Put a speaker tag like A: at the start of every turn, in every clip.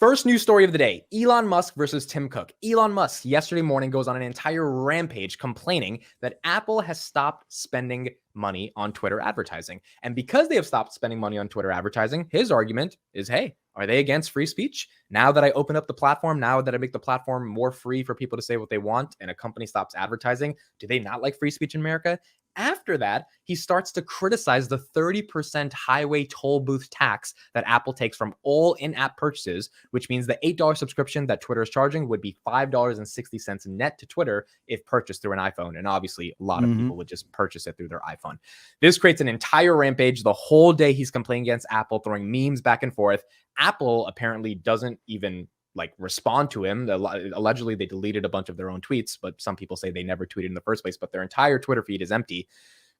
A: First news story of the day, Elon Musk versus Tim Cook. Elon Musk yesterday morning goes on an entire rampage complaining that Apple has stopped spending money on Twitter advertising. And because they have stopped spending money on Twitter advertising, his argument is, hey, are they against free speech? Now that I open up the platform, now that I make the platform more free for people to say what they want and a company stops advertising, do they not like free speech in America? After that, he starts to criticize the 30% highway toll booth tax that Apple takes from all in-app purchases, which means the $8 subscription that Twitter is charging would be $5.60 net to Twitter if purchased through an iPhone. And obviously, a lot of people would just purchase it through their iPhone. This creates an entire rampage. The whole day he's complaining against Apple, throwing memes back and forth. Apple apparently doesn't even respond to him. Allegedly, they deleted a bunch of their own tweets, but some people say they never tweeted in the first place, but their entire Twitter feed is empty.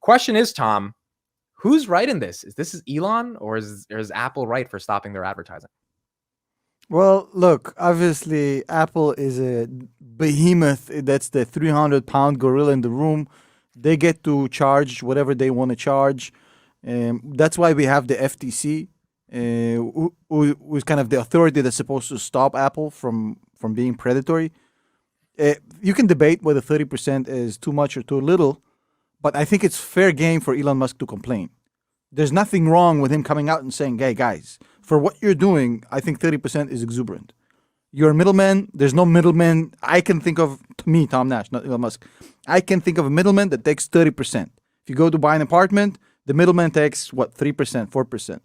A: Question is, Tom, who's right in this? Is this Elon or is Apple right for stopping their advertising?
B: Well, look, obviously, Apple is a behemoth. That's the 300-pound gorilla in the room. They get to charge whatever they want to charge. That's why we have the FTC, who's kind of the authority that's supposed to stop Apple from being predatory. You can debate whether 30% is too much or too little, but I think it's fair game for Elon Musk to complain. There's nothing wrong with him coming out and saying, hey, guys, for what you're doing, I think 30% is exuberant. You're a middleman. There's no middleman. I can think of, to me, Tom Nash, not Elon Musk, I can think of a middleman that takes 30%. If you go to buy an apartment, the middleman takes, 3%,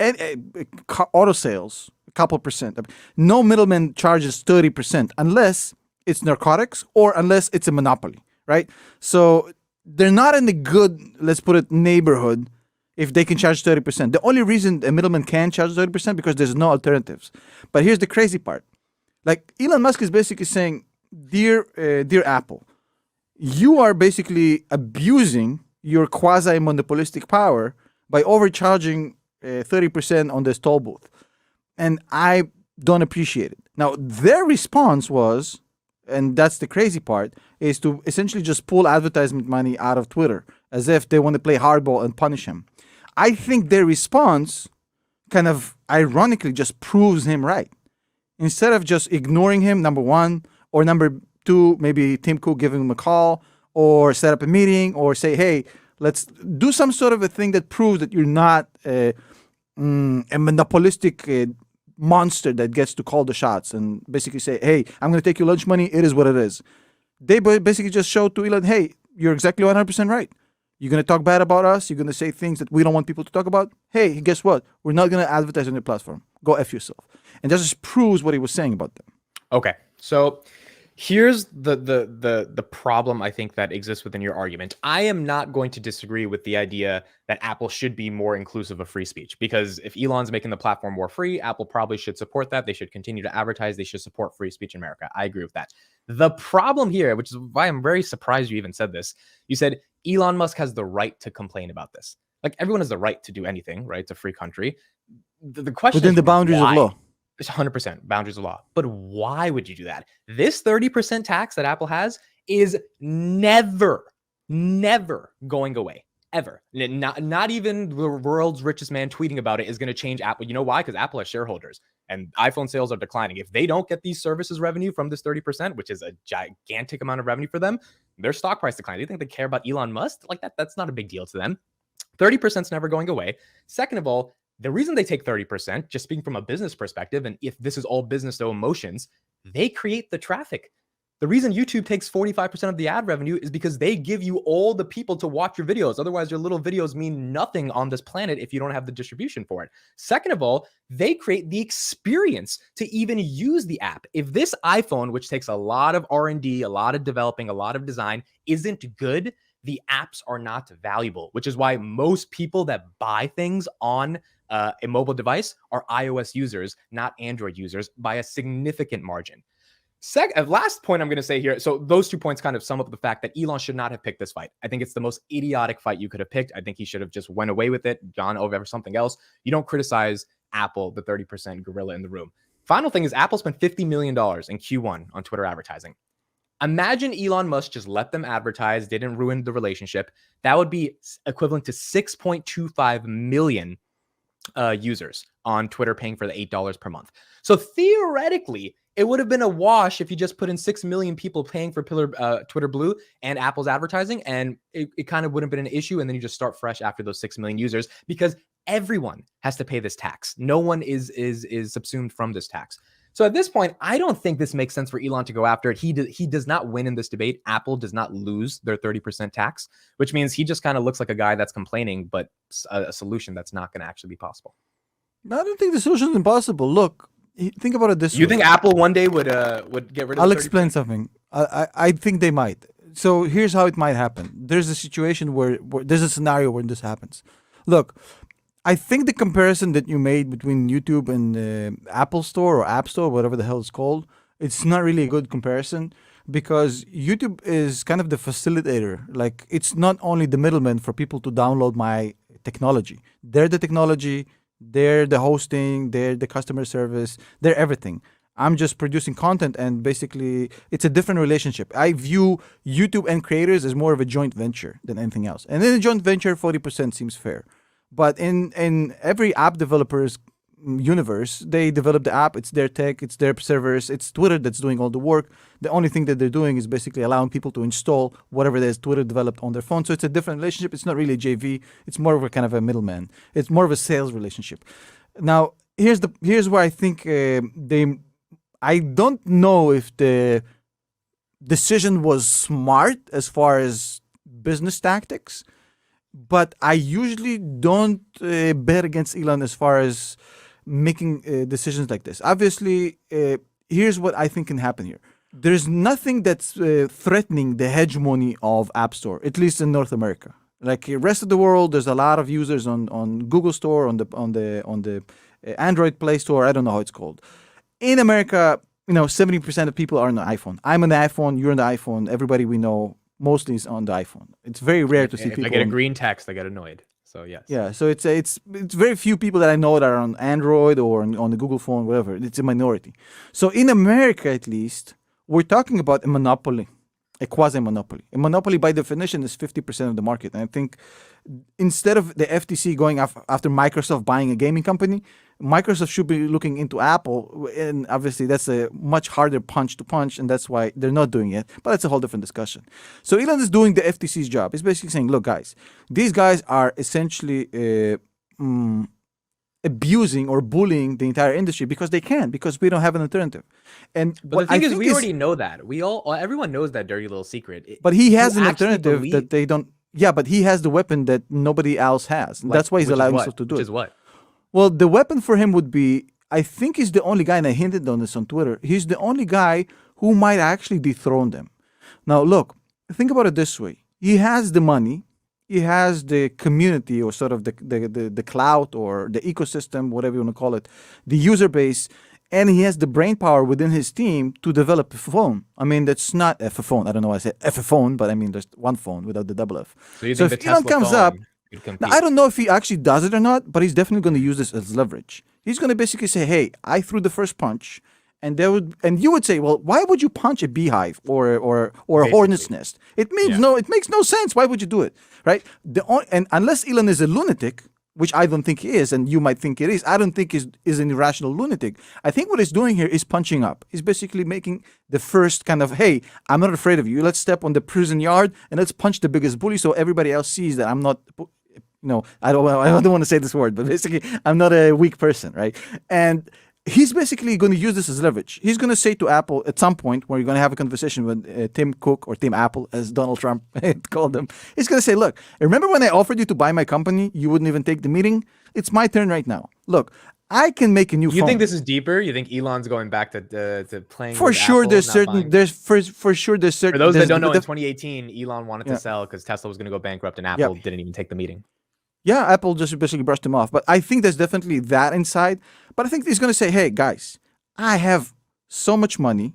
B: 4%. Auto sales, a couple percent. No middleman charges 30% unless it's narcotics or unless it's a monopoly, right? So they're not in the good, let's put it, neighborhood if they can charge 30%. The only reason a middleman can charge 30% because there's no alternatives. But here's the crazy part. Elon Musk is basically saying, dear Apple, you are basically abusing your quasi-monopolistic power by overcharging 30% on this toll booth. And I don't appreciate it. Now, their response was, and that's the crazy part, is to essentially just pull advertisement money out of Twitter as if they want to play hardball and punish him. I think their response kind of ironically just proves him right. Instead of just ignoring him, number one, or number two, maybe Tim Cook giving him a call or set up a meeting or say, hey, let's do some sort of a thing that proves that you're not a monopolistic monster that gets to call the shots and basically say, hey, I'm going to take your lunch money. It is what it is. They basically just showed to Elon, hey, you're exactly 100% right. You're going to talk bad about us. You're going to say things that we don't want people to talk about. Hey, guess what? We're not going to advertise on your platform. Go F yourself. And that just proves what he was saying about them.
A: Okay. So here's the problem I think that exists within your argument. I am not going to disagree with the idea that Apple should be more inclusive of free speech, because if Elon's making the platform more free, Apple probably should support that. They should continue to advertise. They should support free speech in America. I agree with that. The problem here, which is why I'm very surprised you even said this, you said Elon Musk has the right to complain about this. Everyone has the right to do anything, right? It's a free country. The question
B: within
A: is
B: the boundaries
A: why?
B: of law.
A: It's 100% boundaries of law. But why would you do that? This 30% tax that Apple has is never going away. Ever. Not even the world's richest man tweeting about it is going to change Apple. You know why? Because Apple has shareholders and iPhone sales are declining. If they don't get these services revenue from this 30%, which is a gigantic amount of revenue for them, their stock price declines. Do you think they care about Elon Musk? That's not a big deal to them. 30% is never going away. Second of all, the reason they take 30%, just speaking from a business perspective, and if this is all business, no emotions, they create the traffic. The reason YouTube takes 45% of the ad revenue is because they give you all the people to watch your videos. Otherwise, your little videos mean nothing on this planet if you don't have the distribution for it. Second of all, they create the experience to even use the app. If this iPhone, which takes a lot of R&D, a lot of developing, a lot of design, isn't good, the apps are not valuable, which is why most people that buy things on a mobile device are iOS users, not Android users, by a significant margin. Last point I'm going to say here. So those 2 points kind of sum up the fact that Elon should not have picked this fight. I think it's the most idiotic fight you could have picked. I think he should have just went away with it, gone over something else. You don't criticize Apple, the 30% gorilla in the room. Final thing is Apple spent $50 million in Q1 on Twitter advertising. Imagine Elon Musk just let them advertise, didn't ruin the relationship. That would be equivalent to $6.25 million users on Twitter paying for the $8 per month. So theoretically, it would have been a wash if you just put in 6 million people paying for Twitter Blue and Apple's advertising, and it kind of wouldn't have been an issue. And then you just start fresh after those 6 million users, because everyone has to pay this tax. No one is subsumed from this tax. So at this point, I don't think this makes sense for Elon to go after it. He does not win in this debate. Apple does not lose their 30% tax, which means he just kind of looks like a guy that's complaining, but a solution that's not going to actually be possible.
B: I don't think the solution is impossible. Look, think about it this way.
A: You think Apple one day would get rid of
B: I'll explain something. I think they might. So here's how it might happen. There's a situation where there's a scenario where this happens. Look, I think the comparison that you made between YouTube and Apple Store or App Store, whatever the hell it's called, it's not really a good comparison, because YouTube is kind of the facilitator. Like, it's not only the middleman for people to download my technology. They're the technology, they're the hosting, they're the customer service, they're everything. I'm just producing content, and basically it's a different relationship. I view YouTube and creators as more of a joint venture than anything else. And in a joint venture, 40% seems fair. But in every app developer's universe, they develop the app, it's their tech, it's their servers, it's Twitter that's doing all the work. The only thing that they're doing is basically allowing people to install whatever it is Twitter developed on their phone. So it's a different relationship. It's not really a JV. It's more of a kind of a middleman. It's more of a sales relationship. Now, here's where I think I don't know if the decision was smart as far as business tactics, but I usually don't bet against Elon as far as making decisions like this. Obviously, here's what I think can happen here. There's nothing that's threatening the hegemony of App Store, at least in North America. Like the rest of the world, there's a lot of users on Google Store, on the Android Play Store. I don't know how it's called. In America, 70% of people are on the iPhone. I'm on the iPhone. You're on the iPhone. Everybody we know mostly is on the iPhone. It's very rare to see people.
A: If I get a green text, I get annoyed. So yes.
B: Yeah. So it's very few people that I know that are on Android or on the Google phone, whatever. It's a minority. So in America, at least, we're talking about a monopoly, a quasi-monopoly. A monopoly, by definition, is 50% of the market. And I think instead of the FTC going after Microsoft buying a gaming company, Microsoft should be looking into Apple. And obviously, that's a much harder punch to punch, and that's why they're not doing it. But that's a whole different discussion. So Elon is doing the FTC's job. He's basically saying, look, guys, these guys are essentially abusing or bullying the entire industry because they can, because we don't have an alternative. And
A: but the thing is, we already know that. Everyone knows that dirty little secret.
B: But he has an alternative that they don't. Yeah, but he has the weapon that nobody else has. And that's why he's allowing himself to do it.
A: Which is what?
B: Well, the weapon for him would be, I think he's the only guy, and I hinted on this on Twitter, he's the only guy who might actually dethrone them. Now, look, think about it this way. He has the money. He has the community, or sort of the clout, or the ecosystem, whatever you want to call it, the user base, and he has the brain power within his team to develop a phone. I mean, that's not a phone. I don't know why I said F phone, but I mean, there's one phone without the double F.
A: So if Elon comes up,
B: now, I don't know if he actually does it or not, but he's definitely going to use this as leverage. He's going to basically say, hey, I threw the first punch. And you would say, well, why would you punch a beehive or a hornet's nest? It makes no sense. Why would you do it, right? And unless Elon is a lunatic, which I don't think he is, and you might think it is, I don't think is an irrational lunatic. I think what he's doing here is punching up. He's basically making the first kind of, hey, I'm not afraid of you. Let's step on the prison yard and let's punch the biggest bully so everybody else sees that I'm not. I don't want to say this word, but basically, I'm not a weak person, right? And he's basically going to use this as leverage. He's going to say to Apple at some point, where you're going to have a conversation with Tim Cook, or Tim Apple, as Donald Trump called him. He's going to say, look, remember when I offered you to buy my company? You wouldn't even take the meeting? It's my turn right now. Look, I can make a new phone.
A: You think this is deeper? You think Elon's going back to playing
B: for
A: with
B: sure?
A: Apple,
B: There's certain. There's for sure. There's certain.
A: For those that don't know, in 2018, Elon wanted to sell because Tesla was going to go bankrupt, and Apple didn't even take the meeting.
B: Yeah, Apple just basically brushed him off. But I think there's definitely that inside. But I think he's going to say, hey, guys, I have so much money.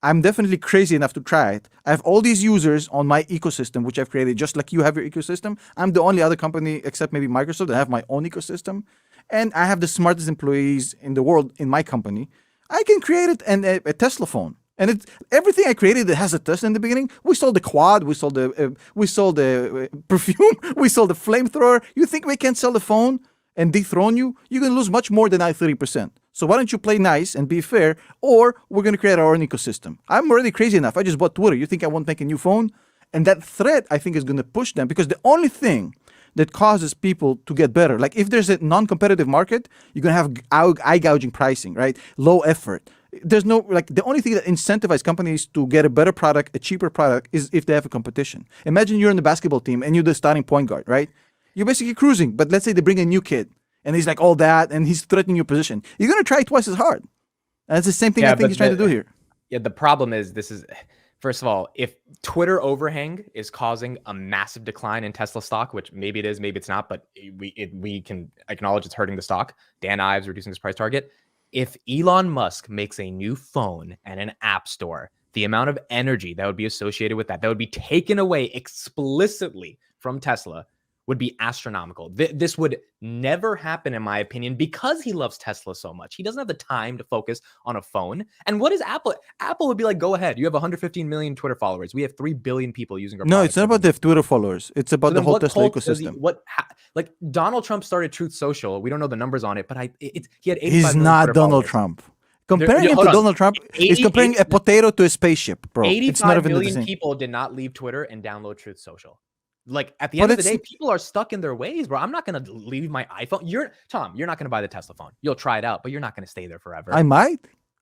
B: I'm definitely crazy enough to try it. I have all these users on my ecosystem, which I've created, just like you have your ecosystem. I'm the only other company, except maybe Microsoft, that have my own ecosystem. And I have the smartest employees in the world in my company. I can create it and a Tesla phone. And everything I created that has a Tesla in the beginning. We sold the quad, we sold the perfume, we sold the flamethrower. You think we can't sell the phone? and dethrone you, you're going to lose much more than I 30%. So why don't you play nice and be fair, or we're going to create our own ecosystem. I'm already crazy enough. I just bought Twitter. You think I won't make a new phone? And that threat, I think, is going to push them, because the only thing that causes people to get better, like if there's a non-competitive market, you're going to have eye-gouging pricing, right? Low effort. There's no, like, the only thing that incentivizes companies to get a better product, a cheaper product, is if they have a competition. Imagine you're in the basketball team and you're the starting point guard, right? You're basically cruising, but let's say they bring a new kid and he's like all that and he's threatening your position. You're going to try twice as hard. And that's the same thing I think he's trying to do here.
A: Yeah, the problem is first of all, if Twitter overhang is causing a massive decline in Tesla stock, which maybe it is, maybe it's not, but we can acknowledge it's hurting the stock. Dan Ives reducing his price target. If Elon Musk makes a new phone and an app store, the amount of energy that would be associated with that would be taken away explicitly from Tesla would be astronomical. This would never happen, in my opinion, because he loves Tesla so much. He doesn't have the time to focus on a phone. And what is Apple? Apple would be like, go ahead. You have 115 million Twitter followers. We have 3 billion people using our
B: No, it's not about the Twitter followers. It's about the whole Tesla ecosystem.
A: Like Donald Trump started Truth Social. We don't know the numbers on it, but he had 85
B: He's
A: million
B: not
A: Twitter
B: Donald
A: followers.
B: Trump. Comparing him to Donald Trump is comparing a potato to a spaceship, bro.
A: 85 million people did not leave Twitter and download Truth Social. Like at the end of the day, people are stuck in their ways, bro. I'm not gonna leave my iPhone. You're not gonna buy the Tesla phone. You'll try it out, but you're not gonna stay there forever.
B: I might.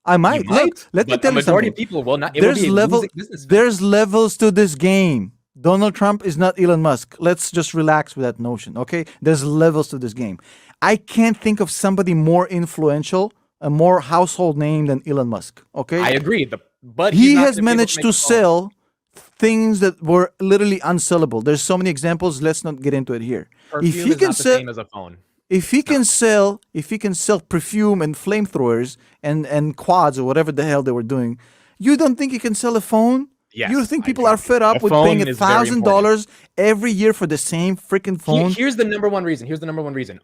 B: Look, let me tell you something.
A: Majority of people will not.
B: There's levels to this game. Donald Trump is not Elon Musk. Let's just relax with that notion, okay? There's levels to this game. I can't think of somebody more influential, a more household name than Elon Musk, okay?
A: I agree. But
B: he has managed to sell things that were literally unsellable. There's so many examples. Let's not get into it here.
A: Perfume if he can sell, the same as a phone.
B: If he can sell perfume and flamethrowers and quads or whatever the hell they were doing, you don't think he can sell a phone?
A: Yes,
B: you think people are fed up with paying $1,000 every year for the same freaking phone?
A: Here's the number one reason.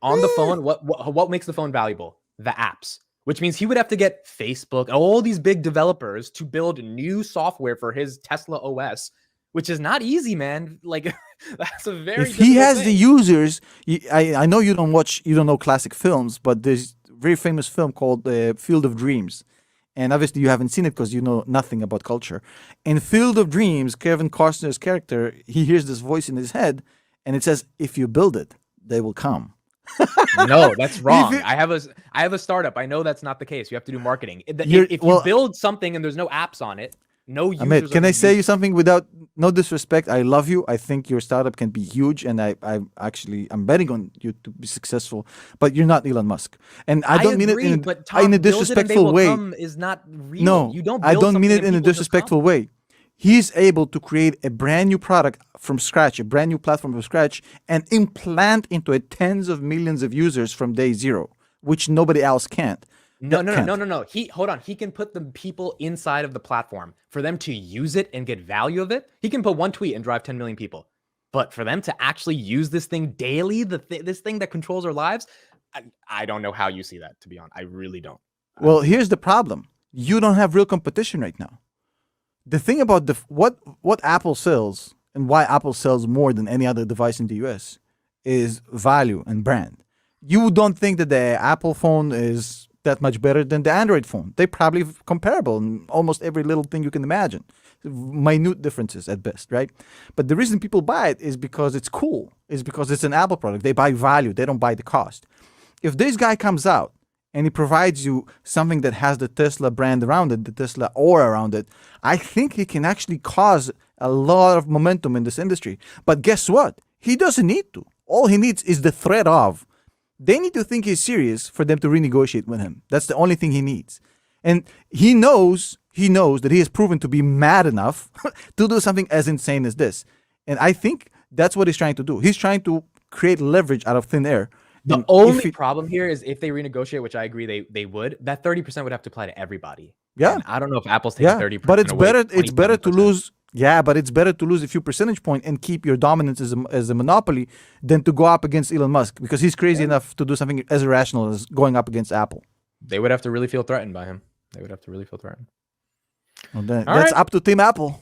A: On the phone, what makes the phone valuable? The apps. Which means he would have to get Facebook, all these big developers to build new software for his Tesla OS, which is not easy, man. Like that's a very.
B: If he has the users, I know you don't know classic films, but there's a very famous film called Field of Dreams, and obviously you haven't seen it because you know nothing about culture. In Field of Dreams, Kevin Costner's character, he hears this voice in his head, and it says, "If you build it, they will come."
A: No, that's wrong. I have a startup. I know that's not the case. You have to do marketing. If you build something and there's no apps on it, no users.
B: Amit, can I say you something without no disrespect? I love you. I think your startup can be huge, and I'm betting on you to be successful. But you're not Elon Musk, and I don't mean it in a disrespectful way.
A: Is not real.
B: No, I don't mean it in a disrespectful way. He's able to create a brand new product from scratch, a brand new platform from scratch, and implant into it tens of millions of users from day zero, which nobody else can't.
A: No. He can put the people inside of the platform for them to use it and get value of it. He can put one tweet and drive 10 million people. But for them to actually use this thing daily, this thing that controls our lives, I don't know how you see that, to be honest. I really don't.
B: Well, here's the problem. You don't have real competition right now. The thing about what Apple sells and why Apple sells more than any other device in the US is value and brand. You don't think that the Apple phone is that much better than the Android phone. They're probably comparable in almost every little thing you can imagine. Minute differences at best, right? But the reason people buy it is because it's cool. Is because it's an Apple product. They buy value. They don't buy the cost. If this guy comes out and he provides you something that has the Tesla brand around it, the Tesla aura around it, I think he can actually cause a lot of momentum in this industry. But guess what? He doesn't need to. All he needs is the threat of. They need to think he's serious for them to renegotiate with him. That's the only thing he needs. And he knows that he has proven to be mad enough to do something as insane as this. And I think that's what he's trying to do. He's trying to create leverage out of thin air.
A: The only problem here is if they renegotiate, which I agree they would, that 30% would have to apply to everybody.
B: Yeah.
A: And I don't know if Apple's taking 30%.
B: But it's better to lose. Yeah, but it's better to lose a few percentage points and keep your dominance as a monopoly than to go up against Elon Musk, because he's crazy enough to do something as irrational as going up against Apple.
A: They would have to really feel threatened by him.
B: Well, that's up to Team Apple.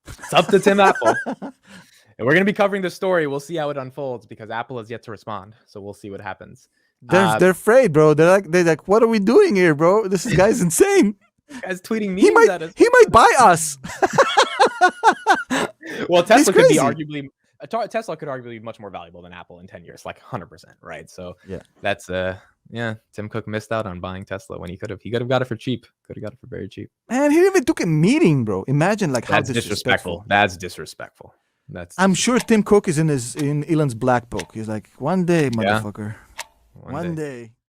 A: It's up to Tim Apple. And we're going to be covering this story. We'll see how it unfolds because Apple has yet to respond. So we'll see what happens.
B: They're afraid, bro. They're like, what are we doing here, bro? This guy's insane.
A: Guy's tweeting
B: He
A: memes at us.
B: might buy us.
A: Well, Tesla could be
B: crazy.
A: arguably Tesla could arguably be much more valuable than Apple in 10 years, like 100%, right? So
B: Yeah.
A: that's Tim Cook missed out on buying Tesla when he could have got it for cheap. Could have got it for very cheap.
B: Man, he even took a meeting, bro. Imagine like
A: That's
B: how disrespectful.
A: That's disrespectful.
B: I'm sure Tim Cook is in Elon's black book. He's like, one day, motherfucker.
A: One
B: One
A: day.
B: day.